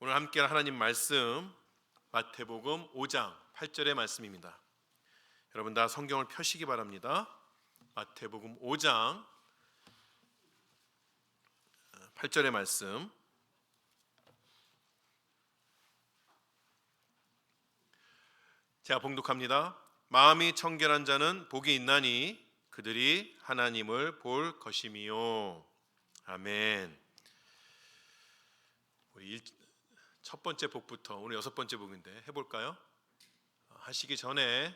오늘 함께 할 하나님 말씀 마태복음 5장 8절의 말씀입니다. 여러분 다 성경을 펴시기 바랍니다. 마태복음 5장 8절의 말씀. 제가 봉독합니다. 마음이 청결한 자는 복이 있나니 그들이 하나님을 볼 것임이요. 아멘. 우리 첫 번째 복부터 오늘 여섯 번째 복인데 해볼까요? 하시기 전에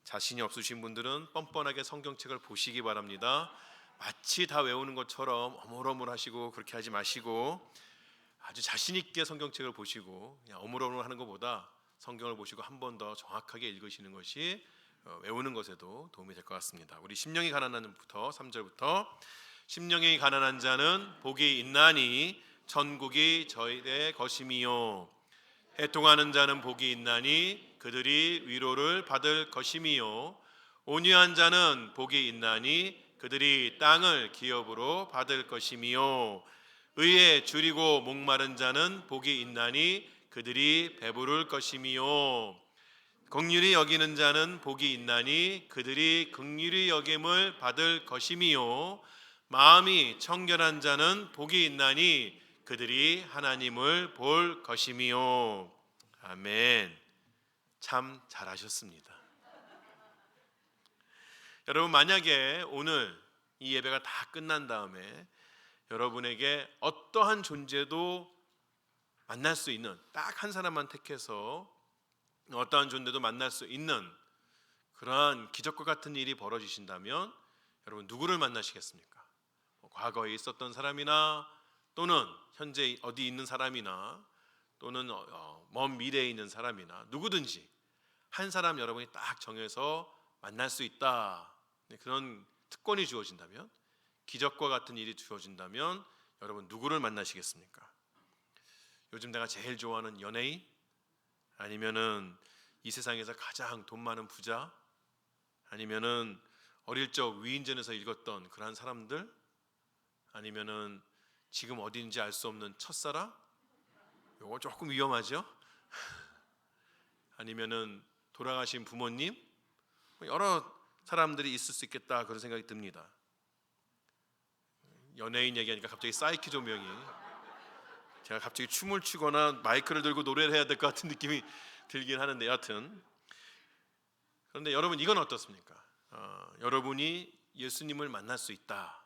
자신이 없으신 분들은 뻔뻔하게 성경책을 보시기 바랍니다. 마치 다 외우는 것처럼 어물어물 하시고 그렇게 하지 마시고 아주 자신 있게 성경책을 보시고 그냥 어물어물 하는 것보다 성경을 보시고 한 번 더 정확하게 읽으시는 것이 외우는 것에도 도움이 될 것 같습니다. 우리 심령이 가난한 부터 3절부터 심령이 가난한 자는 복이 있나니 천국이 저희의 것임이요. 애통하는 자는 복이 있나니 그들이 위로를 받을 것임이요. 온유한 자는 복이 있나니 그들이 땅을 기업으로 받을 것임이요. 의에 줄이고 목마른 자는 복이 있나니 그들이 배부를 것임이요. 긍휼히 여기는 자는 복이 있나니 그들이 긍휼히 여김을 받을 것임이요. 마음이 청결한 자는 복이 있나니 그들이 하나님을 볼 것임이요. 아멘. 참 잘하셨습니다. 여러분 만약에 오늘 이 예배가 다 끝난 다음에 여러분에게 어떠한 존재도 만날 수 있는 딱 한 사람만 택해서 어떠한 존재도 만날 수 있는 그러한 기적과 같은 일이 벌어지신다면 여러분 누구를 만나시겠습니까? 과거에 있었던 사람이나 또는 현재 어디 있는 사람이나 또는 먼 미래에 있는 사람이나 누구든지 한 사람 여러분이 딱 정해서 만날 수 있다. 그런 특권이 주어진다면, 기적과 같은 일이 주어진다면 여러분 누구를 만나시겠습니까? 요즘 내가 제일 좋아하는 연예인? 아니면은 이 세상에서 가장 돈 많은 부자? 아니면은 어릴 적 위인전에서 읽었던 그런 사람들? 아니면은 지금 어디인지 알 수 없는 첫사랑? 요거 조금 위험하죠? 아니면은 돌아가신 부모님? 여러 사람들이 있을 수 있겠다 그런 생각이 듭니다. 연예인 얘기하니까 갑자기 사이키 조명이 제가 갑자기 춤을 추거나 마이크를 들고 노래를 해야 될 것 같은 느낌이 들긴 하는데 여하튼 그런데 여러분 이건 어떻습니까? 여러분이 예수님을 만날 수 있다.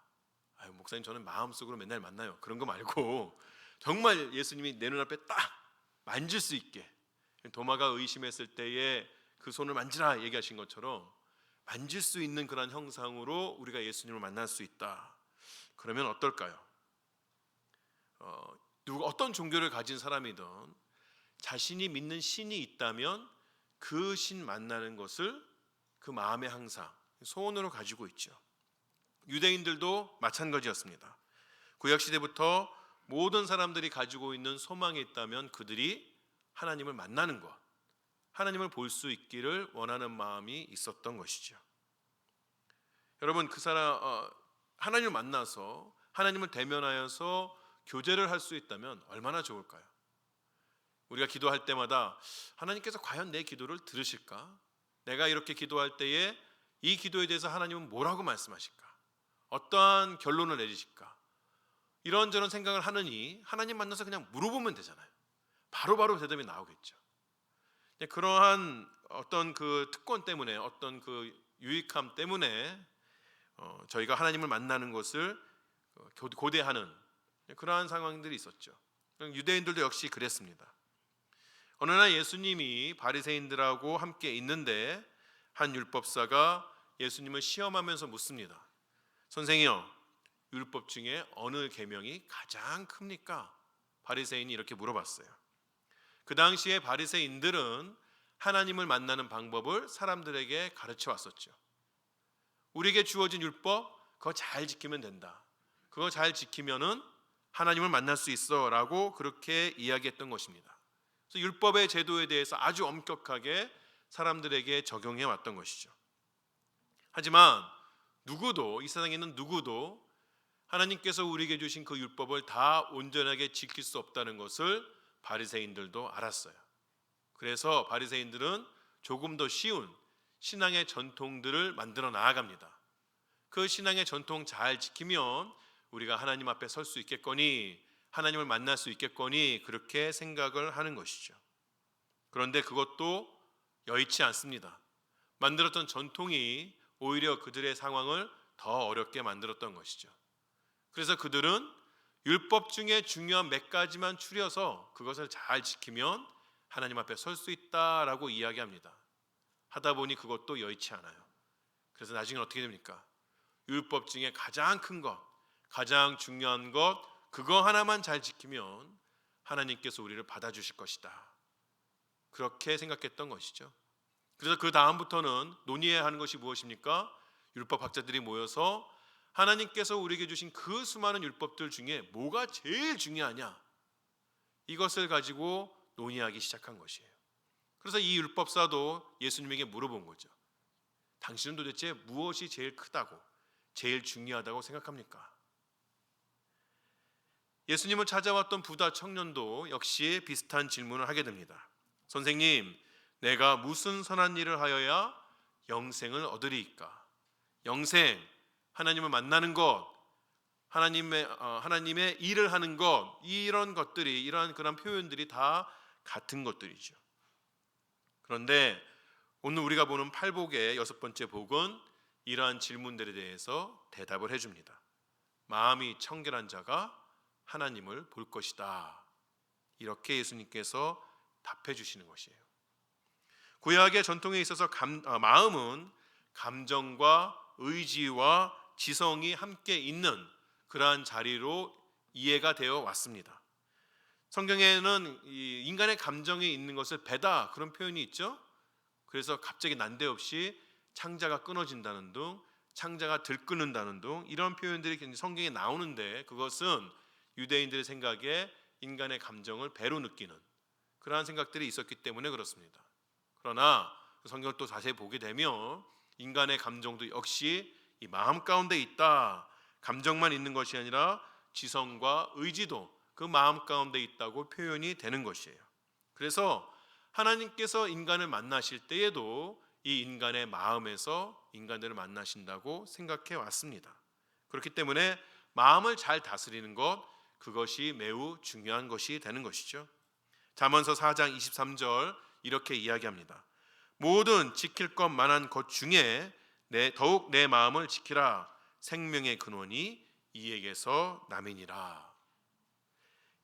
목사님 저는 마음속으로 맨날 만나요. 그런 거 말고 정말 예수님이 내 눈앞에 딱 만질 수 있게 도마가 의심했을 때에 그 손을 만지라 얘기하신 것처럼 만질 수 있는 그런 형상으로 우리가 예수님을 만날 수 있다. 그러면 어떨까요? 어떤 종교를 가진 사람이든 자신이 믿는 신이 있다면 그 신 만나는 것을 그 마음에 항상 소원으로 가지고 있죠. 유대인들도 마찬가지였습니다. 구약시대부터 모든 사람들이 가지고 있는 소망이 있다면 그들이 하나님을 만나는 것, 하나님을 볼 수 있기를 원하는 마음이 있었던 것이죠. 여러분 하나님을 만나서 하나님을 대면하여서 교제를 할 수 있다면 얼마나 좋을까요? 우리가 기도할 때마다 하나님께서 과연 내 기도를 들으실까? 내가 이렇게 기도할 때에 이 기도에 대해서 하나님은 뭐라고 말씀하실까? 어떠한 결론을 내리실까? 이런저런 생각을 하느니 하나님 만나서 그냥 물어보면 되잖아요. 바로바로 대답이 나오겠죠. 그러한 어떤 그 특권 때문에 어떤 그 유익함 때문에 저희가 하나님을 만나는 것을 고대하는 그러한 상황들이 있었죠. 유대인들도 역시 그랬습니다. 어느 날 예수님이 바리새인들하고 함께 있는데 한 율법사가 예수님을 시험하면서 묻습니다. 선생이요, 율법 중에 어느 계명이 가장 큽니까? 바리새인이 이렇게 물어봤어요. 그 당시에 바리새인들은 하나님을 만나는 방법을 사람들에게 가르쳐 왔었죠. 우리에게 주어진 율법 그거 잘 지키면 된다. 그거 잘 지키면은 하나님을 만날 수 있어 라고 그렇게 이야기했던 것입니다. 그래서 율법의 제도에 대해서 아주 엄격하게 사람들에게 적용해 왔던 것이죠. 하지만 누구도 이 세상에 있는 누구도 하나님께서 우리에게 주신 그 율법을 다 온전하게 지킬 수 없다는 것을 바리새인들도 알았어요. 그래서 바리새인들은 조금 더 쉬운 신앙의 전통들을 만들어 나아갑니다. 그 신앙의 전통 잘 지키면 우리가 하나님 앞에 설 수 있겠거니, 하나님을 만날 수 있겠거니, 그렇게 생각을 하는 것이죠. 그런데 그것도 여의치 않습니다. 만들었던 전통이 오히려 그들의 상황을 더 어렵게 만들었던 것이죠. 그래서 그들은 율법 중에 중요한 몇 가지만 추려서 그것을 잘 지키면 하나님 앞에 설 수 있다라고 이야기합니다. 하다 보니 그것도 여의치 않아요. 그래서 나중에 어떻게 됩니까? 율법 중에 가장 큰 것, 가장 중요한 것, 그거 하나만 잘 지키면 하나님께서 우리를 받아주실 것이다, 그렇게 생각했던 것이죠. 그래서 그 다음부터는 논의해야 하는 것이 무엇입니까? 율법학자들이 모여서 하나님께서 우리에게 주신 그 수많은 율법들 중에 뭐가 제일 중요하냐, 이것을 가지고 논의하기 시작한 것이에요. 그래서 이 율법사도 예수님에게 물어본 거죠. 당신은 도대체 무엇이 제일 크다고, 제일 중요하다고 생각합니까? 예수님을 찾아왔던 부다 청년도 역시 비슷한 질문을 하게 됩니다. 선생님, 내가 무슨 선한 일을 하여야 영생을 얻으리이까? 영생, 하나님을 만나는 것, 하나님의 일을 하는 것, 이런 것들이, 이러한 그런 표현들이 다 같은 것들이죠. 그런데 오늘 우리가 보는 팔복의 6번째 복은 이러한 질문들에 대해서 대답을 해줍니다. 마음이 청결한 자가 하나님을 볼 것이다, 이렇게 예수님께서 답해 주시는 것이에요. 구약의 전통에 있어서 마음은 감정과 의지와 지성이 함께 있는 그러한 자리로 이해가 되어 왔습니다. 성경에는 이 인간의 감정이 있는 것을 배다, 그런 표현이 있죠. 그래서 갑자기 난데없이 창자가 끊어진다는 등, 창자가 들끓는다는 등 이런 표현들이 성경에 나오는데, 그것은 유대인들의 생각에 인간의 감정을 배로 느끼는 그러한 생각들이 있었기 때문에 그렇습니다. 그러나 성경을 또 자세히 보게 되면 인간의 감정도 역시 이 마음 가운데 있다, 감정만 있는 것이 아니라 지성과 의지도 그 마음 가운데 있다고 표현이 되는 것이에요. 그래서 하나님께서 인간을 만나실 때에도 이 인간의 마음에서 인간들을 만나신다고 생각해 왔습니다. 그렇기 때문에 마음을 잘 다스리는 것, 그것이 매우 중요한 것이 되는 것이죠. 잠언서 4장 23절 이렇게 이야기합니다. 모든 지킬 것 만한 것 중에 더욱 내 마음을 지키라. 생명의 근원이 이에게서 남이니라.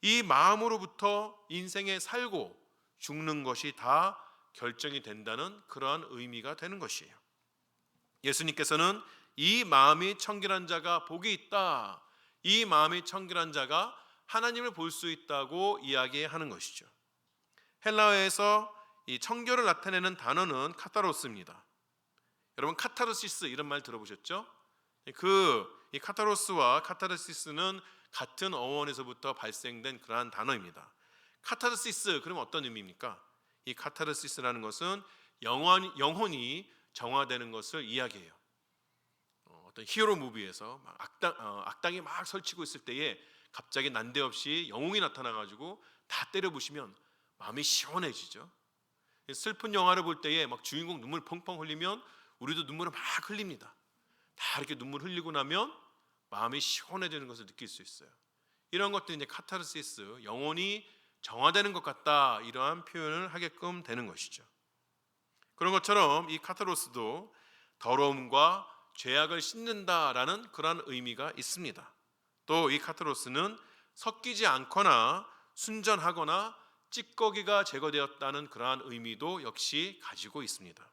이 마음으로부터 인생에 살고 죽는 것이 다 결정이 된다는 그러한 의미가 되는 것이에요. 예수님께서는 이 마음이 청결한 자가 복이 있다, 이 마음이 청결한 자가 하나님을 볼 수 있다고 이야기하는 것이죠. 헬라어에서 이 청결을 나타내는 단어는 카타로스입니다. 여러분, 카타르시스 이런 말 들어보셨죠? 이 카타로스와 카타르시스는 같은 어원에서부터 발생된 그러한 단어입니다. 카타르시스, 그러면 어떤 의미입니까? 이 카타르시스라는 것은 영혼이 정화되는 것을 이야기해요. 어떤 히어로 무비에서 악당이 막 설치고 있을 때에 갑자기 난데없이 영웅이 나타나가지고 다 때려부시면 마음이 시원해지죠. 슬픈 영화를 볼 때에 막 주인공 눈물 펑펑 흘리면 우리도 눈물을 막 흘립니다. 다 이렇게 눈물 흘리고 나면 마음이 시원해지는 것을 느낄 수 있어요. 이런 것들이 이제 카타르시스, 영혼이 정화되는 것 같다, 이러한 표현을 하게끔 되는 것이죠. 그런 것처럼 이 카타로스도 더러움과 죄악을 씻는다라는 그런 의미가 있습니다. 또 이 카타로스는 섞이지 않거나 순전하거나 찌꺼기가 제거되었다는 그러한 의미도 역시 가지고 있습니다.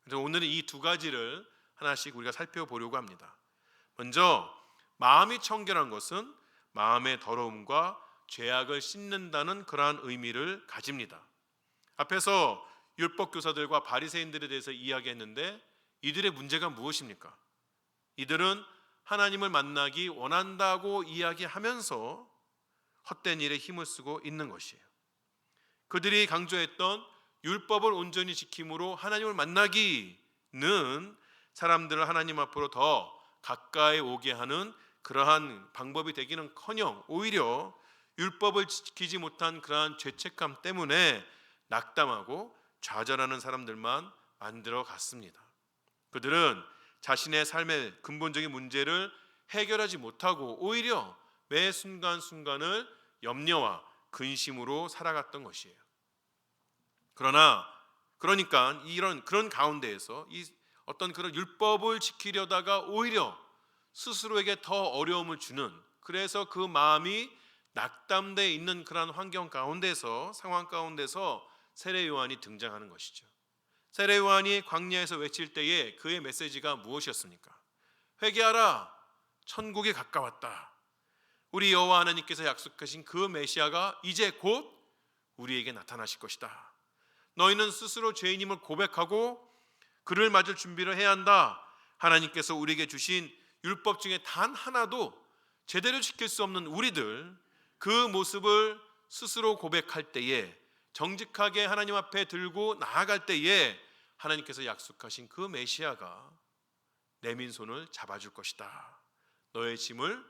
그래서 오늘은 이 두 가지를 하나씩 우리가 살펴보려고 합니다. 먼저 마음이 청결한 것은 마음의 더러움과 죄악을 씻는다는 그러한 의미를 가집니다. 앞에서 율법 교사들과 바리새인들에 대해서 이야기했는데, 이들의 문제가 무엇입니까? 이들은 하나님을 만나기 원한다고 이야기하면서 헛된 일에 힘을 쓰고 있는 것이에요. 그들이 강조했던 율법을 온전히 지킴으로 하나님을 만나기는 사람들을 하나님 앞으로 더 가까이 오게 하는 그러한 방법이 되기는커녕 오히려 율법을 지키지 못한 그러한 죄책감 때문에 낙담하고 좌절하는 사람들만 만들어 갔습니다. 그들은 자신의 삶의 근본적인 문제를 해결하지 못하고 오히려 매 순간순간을 염려와 근심으로 살아갔던 것이에요. 그러니까 그런 가운데에서 이 어떤 그런 율법을 지키려다가 오히려 스스로에게 더 어려움을 주는, 그래서 그 마음이 낙담돼 있는 그런 환경 가운데서, 상황 가운데서 세례 요한이 등장하는 것이죠. 세례 요한이 광야에서 외칠 때에 그의 메시지가 무엇이었습니까? 회개하라, 천국이 가까웠다. 우리 여호와 하나님께서 약속하신 그 메시아가 이제 곧 우리에게 나타나실 것이다. 너희는 스스로 죄인임을 고백하고 그를 맞을 준비를 해야 한다. 하나님께서 우리에게 주신 율법 중에 단 하나도 제대로 지킬 수 없는 우리들, 그 모습을 스스로 고백할 때에, 정직하게 하나님 앞에 들고 나아갈 때에 하나님께서 약속하신 그 메시아가 내 민손을 잡아줄 것이다. 너의 짐을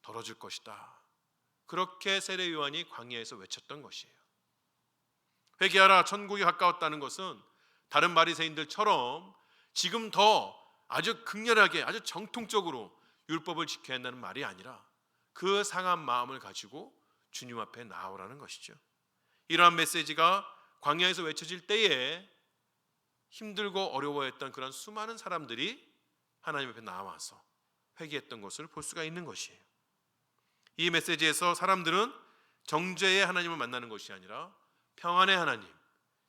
덜어줄 것이다. 그렇게 세례 요한이 광야에서 외쳤던 것이에요. 회개하라, 천국이 가까웠다는 것은 다른 바리새인들처럼 지금 더 아주 극렬하게, 아주 정통적으로 율법을 지켜야 한다는 말이 아니라 그 상한 마음을 가지고 주님 앞에 나오라는 것이죠. 이러한 메시지가 광야에서 외쳐질 때에 힘들고 어려워했던 그런 수많은 사람들이 하나님 앞에 나와서 회개했던 것을 볼 수가 있는 것이에요. 이 메시지에서 사람들은 정죄의 하나님을 만나는 것이 아니라 평안의 하나님,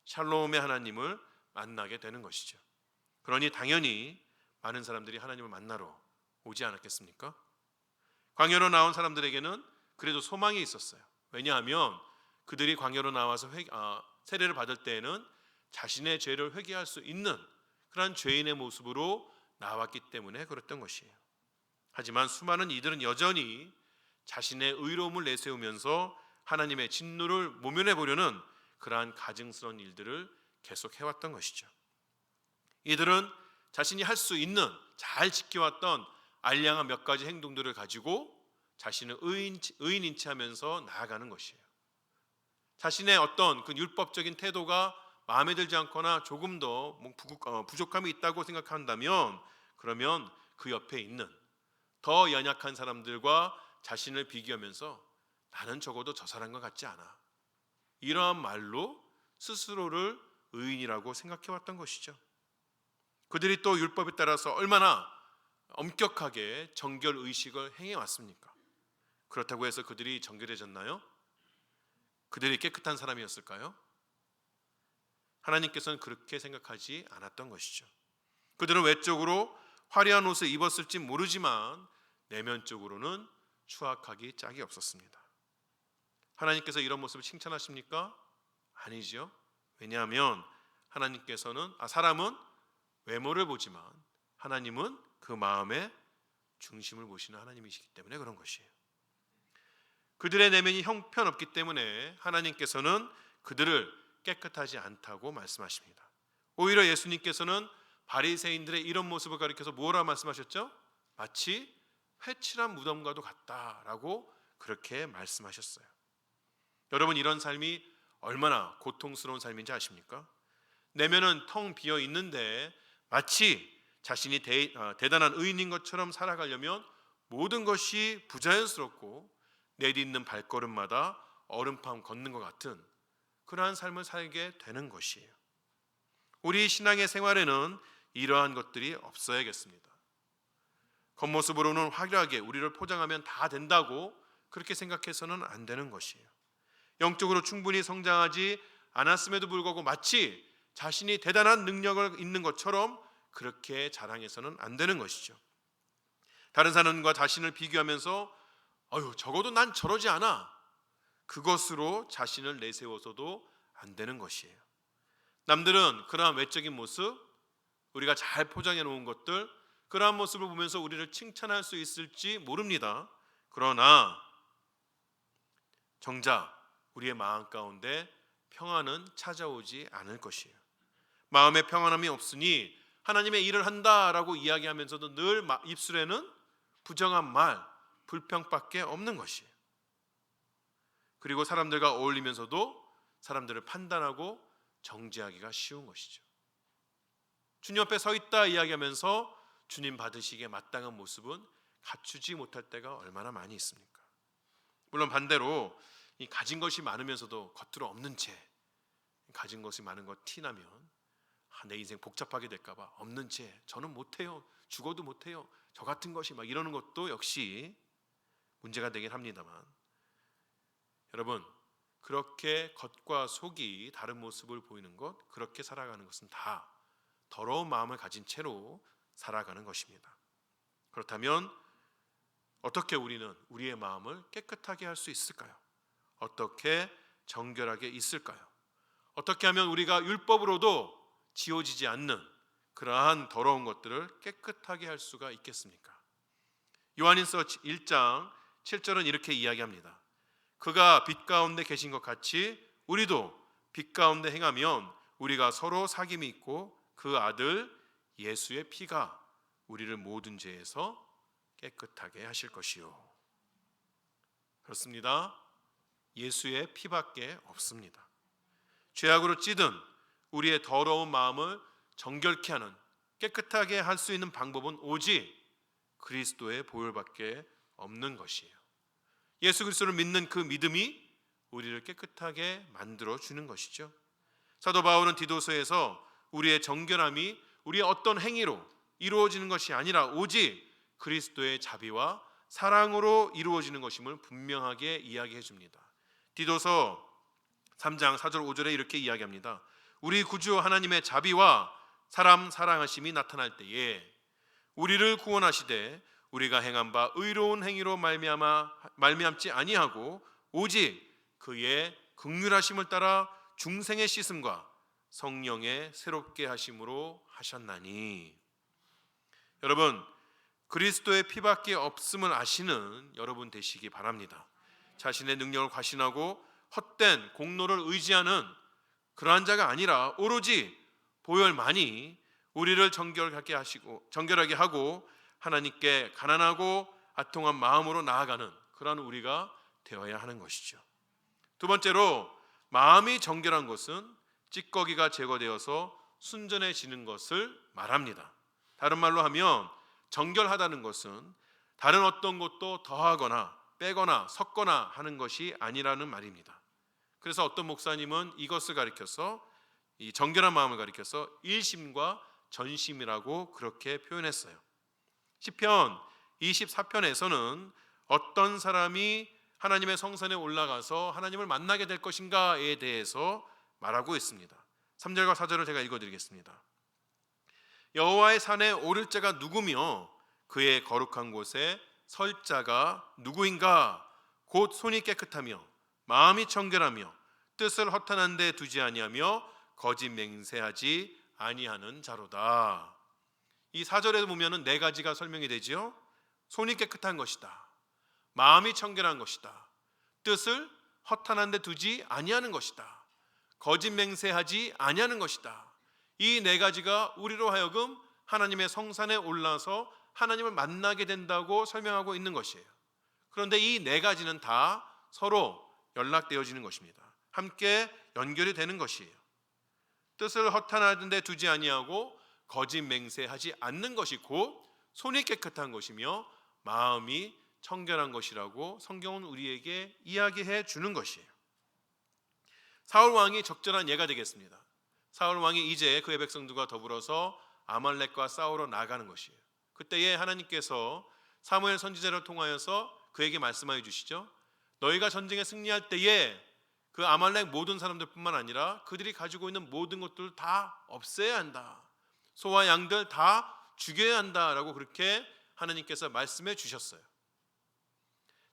샬롬의 하나님을 만나게 되는 것이죠. 그러니 당연히 많은 사람들이 하나님을 만나러 오지 않았겠습니까? 광야로 나온 사람들에게는 그래도 소망이 있었어요. 왜냐하면 그들이 광야로 나와서 세례를 받을 때에는 자신의 죄를 회개할 수 있는 그런 죄인의 모습으로 나왔기 때문에 그랬던 것이에요. 하지만 수많은 이들은 여전히 자신의 의로움을 내세우면서 하나님의 진노를 모면해 보려는 그러한 가증스러운 일들을 계속 해왔던 것이죠. 이들은 자신이 할 수 있는, 잘 지켜왔던 알량한 몇 가지 행동들을 가지고 자신을 의인인 체 하면서 나아가는 것이에요. 자신의 어떤 그 율법적인 태도가 마음에 들지 않거나 조금 더 부족함이 있다고 생각한다면, 그러면 그 옆에 있는 더 연약한 사람들과 자신을 비교하면서 나는 적어도 저 사람과 같지 않아, 이러한 말로 스스로를 의인이라고 생각해왔던 것이죠. 그들이 또 율법에 따라서 얼마나 엄격하게 정결의식을 행해왔습니까? 그렇다고 해서 그들이 정결해졌나요? 그들이 깨끗한 사람이었을까요? 하나님께서는 그렇게 생각하지 않았던 것이죠. 그들은 외적으로 화려한 옷을 입었을지 모르지만 내면적으로는 추악하기 짝이 없었습니다. 하나님께서 이런 모습을 칭찬하십니까? 아니지요. 왜냐하면 하나님께서는 사람은 외모를 보지만 하나님은 그 마음의 중심을 보시는 하나님이시기 때문에 그런 것이에요. 그들의 내면이 형편없기 때문에 하나님께서는 그들을 깨끗하지 않다고 말씀하십니다. 오히려 예수님께서는 바리새인들의 이런 모습을 가리켜서 뭐라 말씀하셨죠? 마치 회칠한 무덤과도 같다라고 그렇게 말씀하셨어요. 여러분, 이런 삶이 얼마나 고통스러운 삶인지 아십니까? 내면은 텅 비어 있는데 마치 자신이 대단한 의인인 것처럼 살아가려면 모든 것이 부자연스럽고 내딛는 발걸음마다 얼음판 걷는 것 같은 그러한 삶을 살게 되는 것이에요. 우리 신앙의 생활에는 이러한 것들이 없어야겠습니다. 겉모습으로는 화려하게 우리를 포장하면 다 된다고 그렇게 생각해서는 안 되는 것이에요. 영적으로 충분히 성장하지 않았음에도 불구하고 마치 자신이 대단한 능력을 있는 것처럼 그렇게 자랑해서는 안 되는 것이죠. 다른 사람과 자신을 비교하면서 적어도 난 저러지 않아, 그것으로 자신을 내세워서도 안 되는 것이에요. 남들은 그러한 외적인 모습, 우리가 잘 포장해 놓은 것들, 그러한 모습을 보면서 우리를 칭찬할 수 있을지 모릅니다. 그러나 정작 우리의 마음 가운데 평안은 찾아오지 않을 것이에요. 마음에 평안함이 없으니 하나님의 일을 한다라고 이야기하면서도 늘 입술에는 부정한 말, 불평밖에 없는 것이에요. 그리고 사람들과 어울리면서도 사람들을 판단하고 정죄하기가 쉬운 것이죠. 주님 앞에 서 있다 이야기하면서 주님 받으시기에 마땅한 모습은 갖추지 못할 때가 얼마나 많이 있습니까? 물론 반대로 이 가진 것이 많으면서도 겉으로 없는 채, 가진 것이 많은 거 티나면 내 인생 복잡하게 될까 봐 없는 채 저는 못해요, 죽어도 못해요, 저 같은 것이 막 이러는 것도 역시 문제가 되긴 합니다만, 여러분, 그렇게 겉과 속이 다른 모습을 보이는 것, 그렇게 살아가는 것은 다 더러운 마음을 가진 채로 살아가는 것입니다. 그렇다면 어떻게 우리는 우리의 마음을 깨끗하게 할 수 있을까요? 어떻게 정결하게 있을까요? 어떻게 하면 우리가 율법으로도 지워지지 않는 그러한 더러운 것들을 깨끗하게 할 수가 있겠습니까? 요한일서 1장 7절은 이렇게 이야기합니다. 그가 빛 가운데 계신 것 같이 우리도 빛 가운데 행하면 우리가 서로 사귐이 있고 그 아들 예수의 피가 우리를 모든 죄에서 깨끗하게 하실 것이요. 그렇습니다. 예수의 피밖에 없습니다. 죄악으로 찌든 우리의 더러운 마음을 정결케 하는, 깨끗하게 할 수 있는 방법은 오직 그리스도의 보혈밖에 없는 것이에요. 예수 그리스도를 믿는 그 믿음이 우리를 깨끗하게 만들어 주는 것이죠. 사도 바울은 디도서에서 우리의 정결함이 우리의 어떤 행위로 이루어지는 것이 아니라 오직 그리스도의 자비와 사랑으로 이루어지는 것임을 분명하게 이야기해 줍니다. 디도서 3장 4절 5절에 이렇게 이야기합니다. 우리 구주 하나님의 자비와 사람 사랑하심이 나타날 때에 우리를 구원하시되 우리가 행한 바 의로운 행위로 말미암지 아니하고 오직 그의 긍휼하심을 따라 중생의 씻음과 성령의 새롭게 하심으로 하셨나니. 여러분, 그리스도의 피밖에 없음을 아시는 여러분 되시기 바랍니다. 자신의 능력을 과신하고 헛된 공로를 의지하는 그러한 자가 아니라 오로지 보혈만이 우리를 정결하게 하고 하나님께 가난하고 아통한 마음으로 나아가는 그러한 우리가 되어야 하는 것이죠. 두 번째로, 마음이 정결한 것은 찌꺼기가 제거되어서 순전해지는 것을 말합니다. 다른 말로 하면 정결하다는 것은 다른 어떤 것도 더하거나 빼거나 섞거나 하는 것이 아니라는 말입니다. 그래서 어떤 목사님은 이것을 가리켜서, 이 정결한 마음을 가리켜서 일심과 전심이라고 그렇게 표현했어요. 시편 24편에서는 어떤 사람이 하나님의 성산에 올라가서 하나님을 만나게 될 것인가에 대해서 말하고 있습니다. 3절과 4절을 제가 읽어드리겠습니다. 여호와의 산에 오를 자가 누구며 그의 거룩한 곳에 설 자가 누구인가? 곧 손이 깨끗하며 마음이 정결하며 뜻을 허탄한 데 두지 아니하며 거짓 맹세하지 아니하는 자로다. 이 4절에 보면은 네 가지가 설명이 되지요. 손이 깨끗한 것이다, 마음이 청결한 것이다, 뜻을 허탄한 데 두지 아니하는 것이다, 거짓 맹세하지 아니하는 것이다. 이 네 가지가 우리로 하여금 하나님의 성산에 올라서 하나님을 만나게 된다고 설명하고 있는 것이에요. 그런데 이 네 가지는 다 서로 연락되어지는 것입니다. 함께 연결이 되는 것이에요. 뜻을 허탄한 데 두지 아니하고 거짓 맹세하지 않는 것이 곧 손이 깨끗한 것이며 마음이 청결한 것이라고 성경은 우리에게 이야기해 주는 것이에요. 사울 왕이 적절한 예가 되겠습니다. 사울 왕이 이제 그의 백성들과 더불어서 아말렉과 싸우러 나가는 것이에요. 그때에 하나님께서 사무엘 선지자를 통하여서 그에게 말씀하여 주시죠. 너희가 전쟁에 승리할 때에 그 아말렉 모든 사람들뿐만 아니라 그들이 가지고 있는 모든 것들을 다 없애야 한다, 소와 양들 다 죽여야 한다라고 그렇게 하나님께서 말씀해 주셨어요.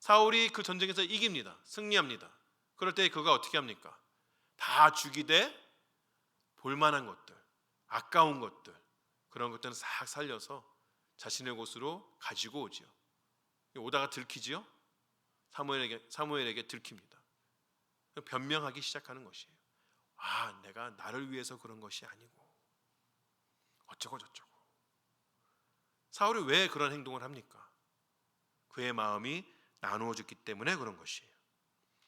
사울이 그 전쟁에서 이깁니다. 승리합니다. 그럴 때 그가 어떻게 합니까? 다 죽이되 볼만한 것들, 아까운 것들, 그런 것들은 싹 살려서 자신의 곳으로 가지고 오지요. 오다가 들키지요. 사무엘에게 들킵니다. 변명하기 시작하는 것이에요. 내가 나를 위해서 그런 것이 아니고 어쩌고 저쩌고. 사울이 왜 그런 행동을 합니까? 그의 마음이 나누어졌기 때문에 그런 것이에요.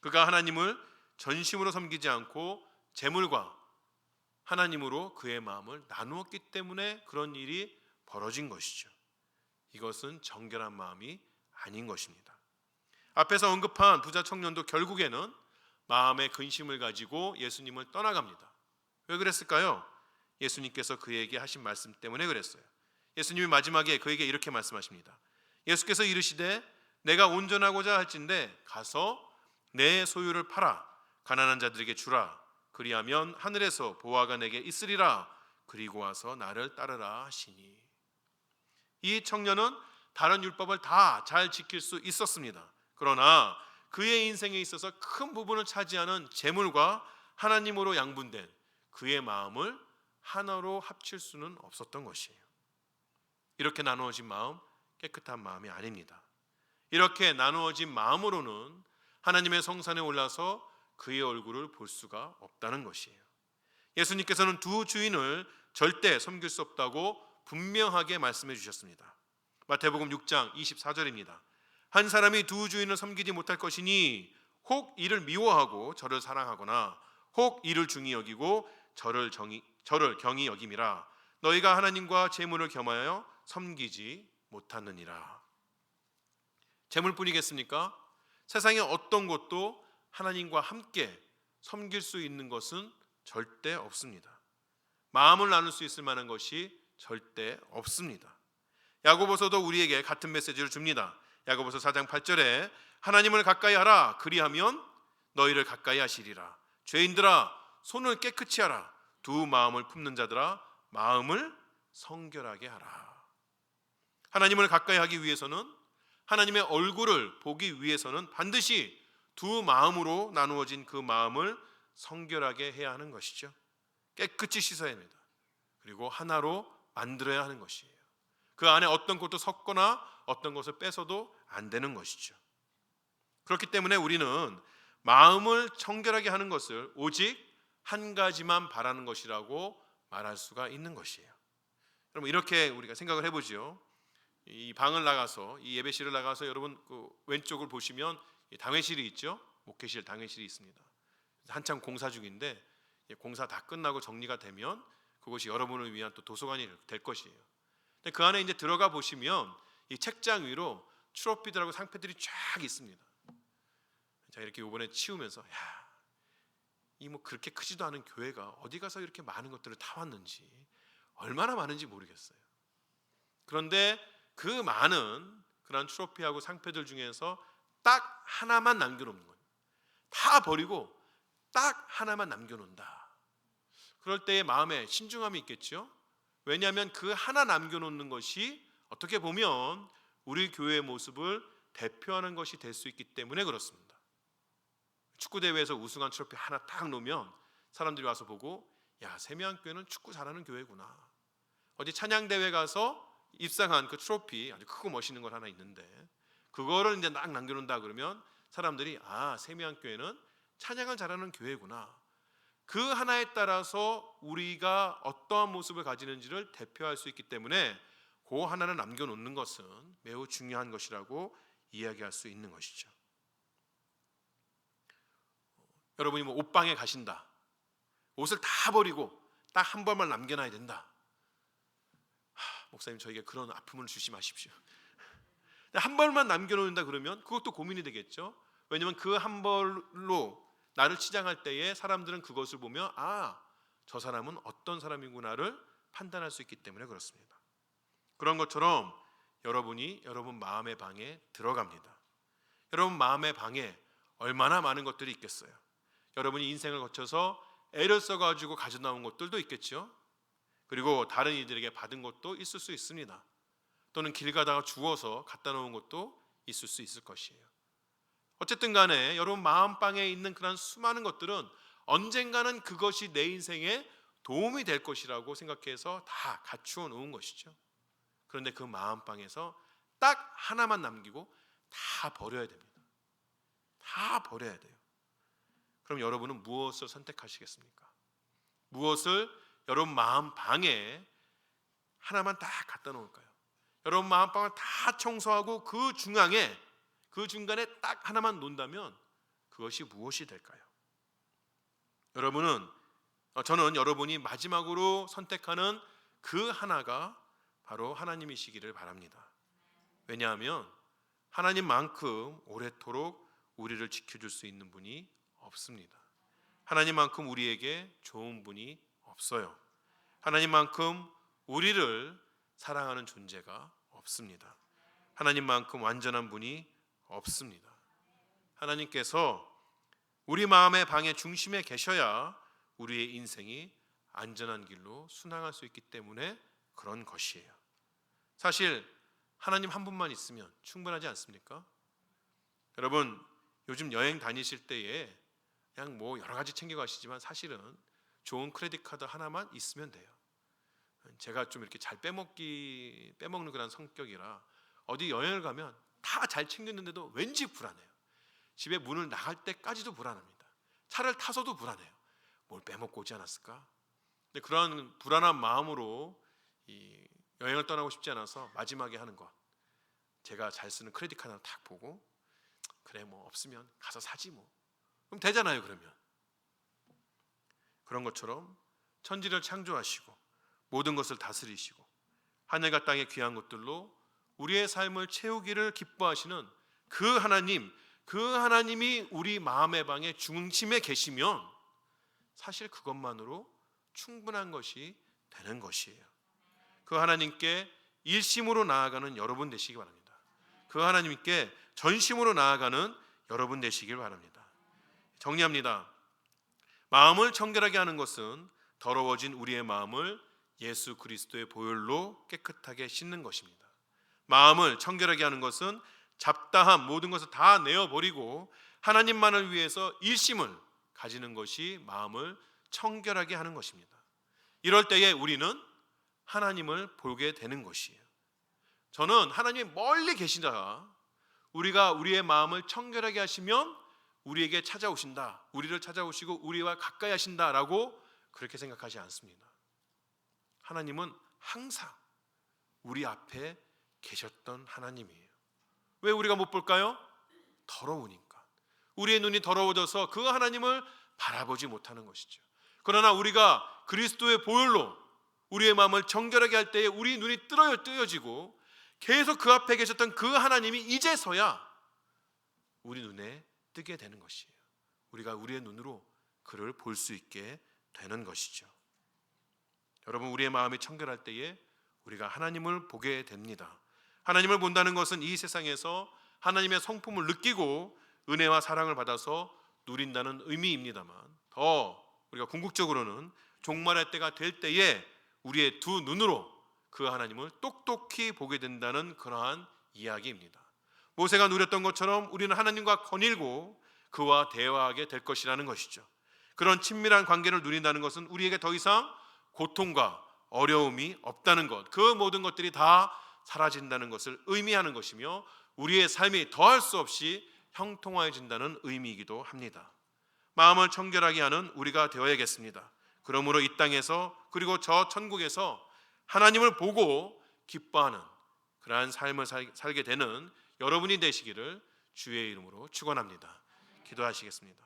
그가 하나님을 전심으로 섬기지 않고 재물과 하나님으로 그의 마음을 나누었기 때문에 그런 일이 벌어진 것이죠. 이것은 정결한 마음이 아닌 것입니다. 앞에서 언급한 부자 청년도 결국에는 마음의 근심을 가지고 예수님을 떠나갑니다. 왜 그랬을까요? 예수님께서 그에게 하신 말씀 때문에 그랬어요. 예수님이 마지막에 그에게 이렇게 말씀하십니다. 예수께서 이르시되 내가 온전하고자 할진대 가서 내 소유를 팔아 가난한 자들에게 주라. 그리하면 하늘에서 보화가 내게 있으리라. 그리고 와서 나를 따르라 하시니. 이 청년은 다른 율법을 다 잘 지킬 수 있었습니다. 그러나 그의 인생에 있어서 큰 부분을 차지하는 재물과 하나님으로 양분된 그의 마음을 하나로 합칠 수는 없었던 것이에요. 이렇게 나누어진 마음, 깨끗한 마음이 아닙니다. 이렇게 나누어진 마음으로는 하나님의 성산에 올라서 그의 얼굴을 볼 수가 없다는 것이에요. 예수님께서는 두 주인을 절대 섬길 수 없다고 분명하게 말씀해 주셨습니다. 마태복음 6장 24절입니다. 한 사람이 두 주인을 섬기지 못할 것이니 혹 이를 미워하고 저를 사랑하거나 혹 이를 중히 여기고 저를 경히 여김이라. 너희가 하나님과 재물을 겸하여 섬기지 못하느니라. 재물뿐이겠습니까? 세상의 어떤 것도 하나님과 함께 섬길 수 있는 것은 절대 없습니다. 마음을 나눌 수 있을 만한 것이 절대 없습니다. 야고보서도 우리에게 같은 메시지를 줍니다. 야고보서 4장 8절에 하나님을 가까이 하라. 그리하면 너희를 가까이 하시리라. 죄인들아 손을 깨끗이 하라. 두 마음을 품는 자들아 마음을 성결하게 하라. 하나님을 가까이 하기 위해서는, 하나님의 얼굴을 보기 위해서는 반드시 두 마음으로 나누어진 그 마음을 성결하게 해야 하는 것이죠. 깨끗이 씻어야 합니다. 그리고 하나로 만들어야 하는 것이에요. 그 안에 어떤 것도 섞거나 어떤 것을 빼서도 안 되는 것이죠. 그렇기 때문에 우리는 마음을 청결하게 하는 것을 오직 한 가지만 바라는 것이라고 말할 수가 있는 것이에요. 여러분, 이렇게 우리가 생각을 해보죠. 이 방을 나가서, 이 예배실을 나가서 여러분 그 왼쪽을 보시면 당회실이 있죠. 목회실 당회실이 있습니다. 한참 공사 중인데 공사 다 끝나고 정리가 되면 그것이 여러분을 위한 또 도서관이 될 것이에요. 근데 그 안에 이제 들어가 보시면 이 책장 위로 트로피들하고 상패들이 쫙 있습니다. 자, 이렇게 이번에 치우면서 이 뭐 그렇게 크지도 않은 교회가 어디 가서 이렇게 많은 것들을 다 왔는지, 얼마나 많은지 모르겠어요. 그런데 그 많은 그런 트로피하고 상패들 중에서 딱 하나만 남겨놓는 거예요. 다 버리고 딱 하나만 남겨놓는다. 그럴 때의 마음에 신중함이 있겠죠. 왜냐하면 그 하나 남겨놓는 것이 어떻게 보면 우리 교회의 모습을 대표하는 것이 될 수 있기 때문에 그렇습니다. 축구대회에서 우승한 트로피 하나 딱 놓으면 사람들이 와서 보고, 야, 세미안교회는 축구 잘하는 교회구나. 어디 찬양대회 가서 입상한 그 트로피 아주 크고 멋있는 걸 하나 있는데 그거를 이제 딱 남겨놓는다 그러면 사람들이, 아, 세미안교회는 찬양을 잘하는 교회구나. 그 하나에 따라서 우리가 어떠한 모습을 가지는지를 대표할 수 있기 때문에 그 하나를 남겨놓는 것은 매우 중요한 것이라고 이야기할 수 있는 것이죠. 여러분이 뭐 옷방에 가신다. 옷을 다 버리고 딱 한 벌만 남겨놔야 된다. 목사님, 저에게 그런 아픔을 주시 마십시오. 한 벌만 남겨놓는다 그러면 그것도 고민이 되겠죠. 왜냐하면 그 한 벌로 나를 치장할 때에 사람들은 그것을 보며, 아, 저 사람은 어떤 사람이구나를 판단할 수 있기 때문에 그렇습니다. 그런 것처럼 여러분이 여러분 마음의 방에 들어갑니다. 여러분 마음의 방에 얼마나 많은 것들이 있겠어요. 여러분이 인생을 거쳐서 애를 써가지고 가져나온 것들도 있겠죠. 그리고 다른 이들에게 받은 것도 있을 수 있습니다. 또는 길 가다가 주워서 갖다 놓은 것도 있을 수 있을 것이에요. 어쨌든 간에 여러분 마음방에 있는 그런 수많은 것들은 언젠가는 그것이 내 인생에 도움이 될 것이라고 생각해서 다 갖추어 놓은 것이죠. 그런데 그 마음방에서 딱 하나만 남기고 다 버려야 됩니다. 다 버려야 돼요. 그럼 여러분은 무엇을 선택하시겠습니까? 무엇을 여러분 마음방에 하나만 딱 갖다 놓을까요? 여러분 마음방을 다 청소하고 그 중간에 딱 하나만 놓는다면 그것이 무엇이 될까요? 저는 여러분이 마지막으로 선택하는 그 하나가 바로 하나님이시기를 바랍니다. 왜냐하면 하나님만큼 오래도록 우리를 지켜줄 수 있는 분이 없습니다. 하나님만큼 우리에게 좋은 분이 없어요. 하나님만큼 우리를 사랑하는 존재가 없습니다. 하나님만큼 완전한 분이 없습니다. 하나님께서 우리 마음의 방의 중심에 계셔야 우리의 인생이 안전한 길로 순항할 수 있기 때문에 그런 것이에요. 사실 하나님 한 분만 있으면 충분하지 않습니까? 여러분, 요즘 여행 다니실 때에 그냥 여러 가지 챙겨가시지만 사실은 좋은 크레딧 카드 하나만 있으면 돼요. 제가 좀 이렇게 잘 빼먹는 그런 성격이라 어디 여행을 가면 다 잘 챙겼는데도 왠지 불안해요. 집에 문을 나갈 때까지도 불안합니다. 차를 타서도 불안해요. 뭘 빼먹고 오지 않았을까? 근데 그런 불안한 마음으로 이 여행을 떠나고 싶지 않아서 마지막에 하는 것, 제가 잘 쓰는 크레딧 카드 하나 딱 보고, 그래 없으면 가서 사지 그럼 되잖아요. 그러면 그런 것처럼 천지를 창조하시고 모든 것을 다스리시고 하늘과 땅의 귀한 것들로 우리의 삶을 채우기를 기뻐하시는 그 하나님이 우리 마음의 방의 중심에 계시면 사실 그것만으로 충분한 것이 되는 것이에요. 그 하나님께 일심으로 나아가는 여러분 되시기 바랍니다. 그 하나님께 전심으로 나아가는 여러분 되시길 바랍니다. 정리합니다. 마음을 청결하게 하는 것은 더러워진 우리의 마음을 예수 그리스도의 보혈로 깨끗하게 씻는 것입니다. 마음을 청결하게 하는 것은 잡다한 모든 것을 다 내어버리고 하나님만을 위해서 일심을 가지는 것이 마음을 청결하게 하는 것입니다. 이럴 때에 우리는 하나님을 보게 되는 것이에요. 저는 하나님이 멀리 계시다가 우리가 우리의 마음을 청결하게 하시면 우리에게 찾아오신다, 우리를 찾아오시고 우리와 가까이 하신다라고 그렇게 생각하지 않습니다. 하나님은 항상 우리 앞에 계셨던 하나님이에요. 왜 우리가 못 볼까요? 더러우니까. 우리의 눈이 더러워져서 그 하나님을 바라보지 못하는 것이죠. 그러나 우리가 그리스도의 보혈로 우리의 마음을 정결하게 할 때에 우리 눈이 뜨여지고 계속 그 앞에 계셨던 그 하나님이 이제서야 우리 눈에 뜨게 되는 것이에요. 우리가 우리의 눈으로 그를 볼 수 있게 되는 것이죠. 여러분, 우리의 마음이 청결할 때에 우리가 하나님을 보게 됩니다. 하나님을 본다는 것은 이 세상에서 하나님의 성품을 느끼고 은혜와 사랑을 받아서 누린다는 의미입니다만, 더 우리가 궁극적으로는 종말의 때가 될 때에 우리의 두 눈으로 그 하나님을 똑똑히 보게 된다는 그러한 이야기입니다. 모세가 누렸던 것처럼 우리는 하나님과 거닐고 그와 대화하게 될 것이라는 것이죠. 그런 친밀한 관계를 누린다는 것은 우리에게 더 이상 고통과 어려움이 없다는 것, 그 모든 것들이 다 사라진다는 것을 의미하는 것이며 우리의 삶이 더할 수 없이 형통해진다는 의미이기도 합니다. 마음을 청결하게 하는 우리가 되어야겠습니다. 그러므로 이 땅에서 그리고 저 천국에서 하나님을 보고 기뻐하는 그러한 삶을 살게 되는 여러분이 되시기를 주의 이름으로 축원합니다. 기도하시겠습니다.